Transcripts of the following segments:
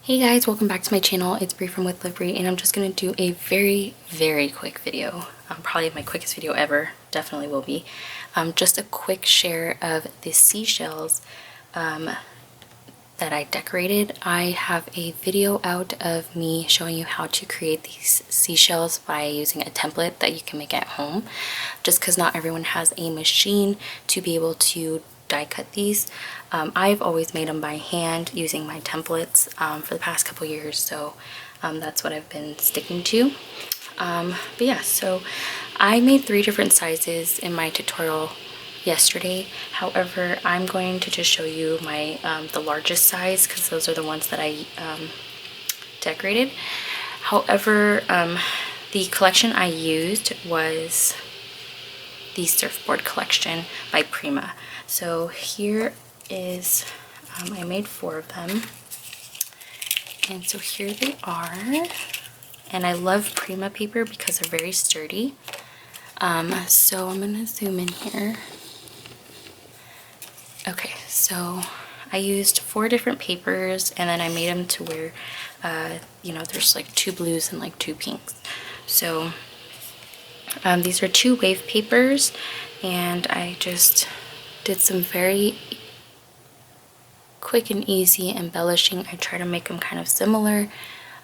Hey guys, welcome back to my channel. It's Bree from With Livery, and I'm just going to do a very quick video. Probably my quickest video ever, definitely will be. Just a quick share of the seashells that I decorated. I have a video out of me showing you how to create these seashells by using a template that you can make at home, just because not everyone has a machine to be able to die cut these. I've always made them by hand using my templates for the past couple years, so that's what I've been sticking to. But yeah, so I made 3 different sizes in my tutorial yesterday. However, I'm going to just show you my the largest size because those are the ones that I decorated. However, the collection I used was the Surfboard collection by Prima. So here is, I made 4 of them, and so here they are. And I love Prima paper because they're very sturdy. So I'm gonna zoom in here. Okay, so I used 4 different papers, and then I made them to where you know, there's like 2 blues and like 2 pinks. So these are 2 wave papers, and I just did some very quick and easy embellishing. I try to make them kind of similar,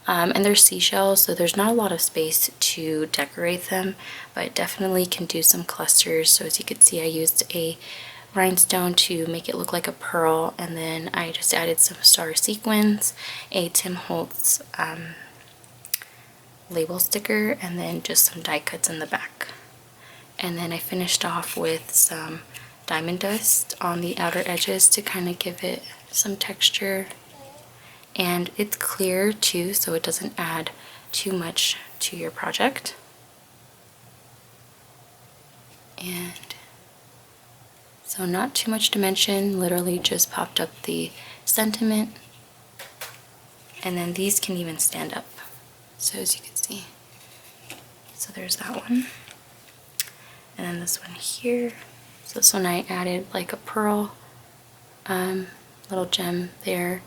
and they're seashells, so there's not a lot of space to decorate them, but definitely can do some clusters. So as you can see, I used a rhinestone to make it look like a pearl, and then I just added some star sequins, a Tim Holtz label sticker, and then just some die cuts in the back. And then I finished off with some diamond dust on the outer edges to kind of give it some texture, and it's clear too, so it doesn't add too much to your project. And so not too much dimension, literally just popped up the sentiment, and then these can even stand up, so as you can see. So there's that one, and then this one here. So this one I added like a pearl little gem there,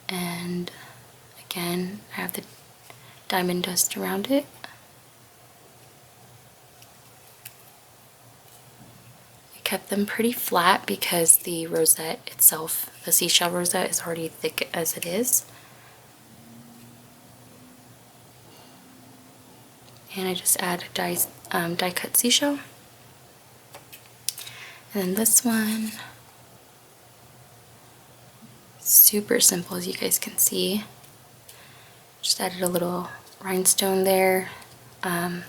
and again I have the diamond dust around it. I kept them pretty flat because the rosette itself, the seashell rosette, is already thick as it is. And I just add a die cut seashell. And then this one, super simple as you guys can see. Just added a little rhinestone there, and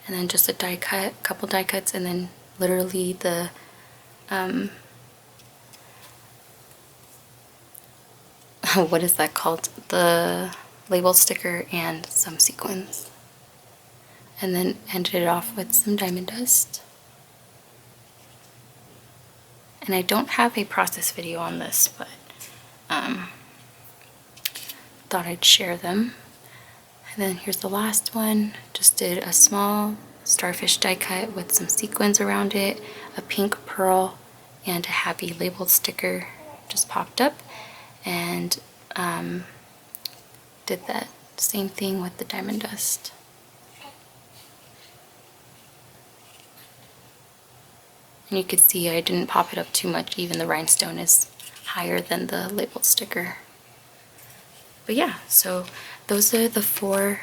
then just a die cut, a couple die cuts, and then literally the what is that called? The label sticker and some sequins. And then ended it off with some diamond dust. And I don't have a process video on this, but thought I'd share them. And then here's the last one. Just did a small starfish die cut with some sequins around it, a pink pearl, and a happy labeled sticker just popped up, and did that same thing with the diamond dust. And you can see I didn't pop it up too much. Even the rhinestone is higher than the labeled sticker. But yeah, so those are the 4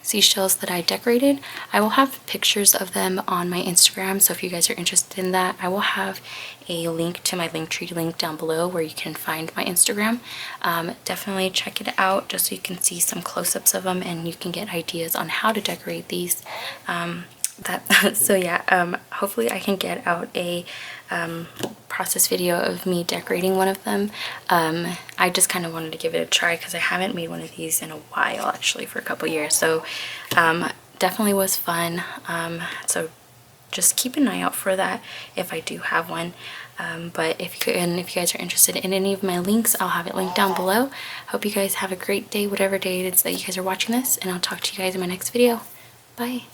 seashells that I decorated. I will have pictures of them on my Instagram, so if you guys are interested in that, I will have a link to my Linktree link down below where you can find my Instagram. Definitely check it out just so you can see some close-ups of them and you can get ideas on how to decorate these. So yeah, hopefully I can get out a process video of me decorating one of them. I just kind of wanted to give it a try because I haven't made one of these in a while, actually, for a couple years. So definitely was fun. So just keep an eye out for that if I do have one. But if you guys are interested in any of my links, I'll have it linked down below. Hope you guys have a great day, whatever day it is that you guys are watching this, and I'll talk to you guys in my next video. Bye.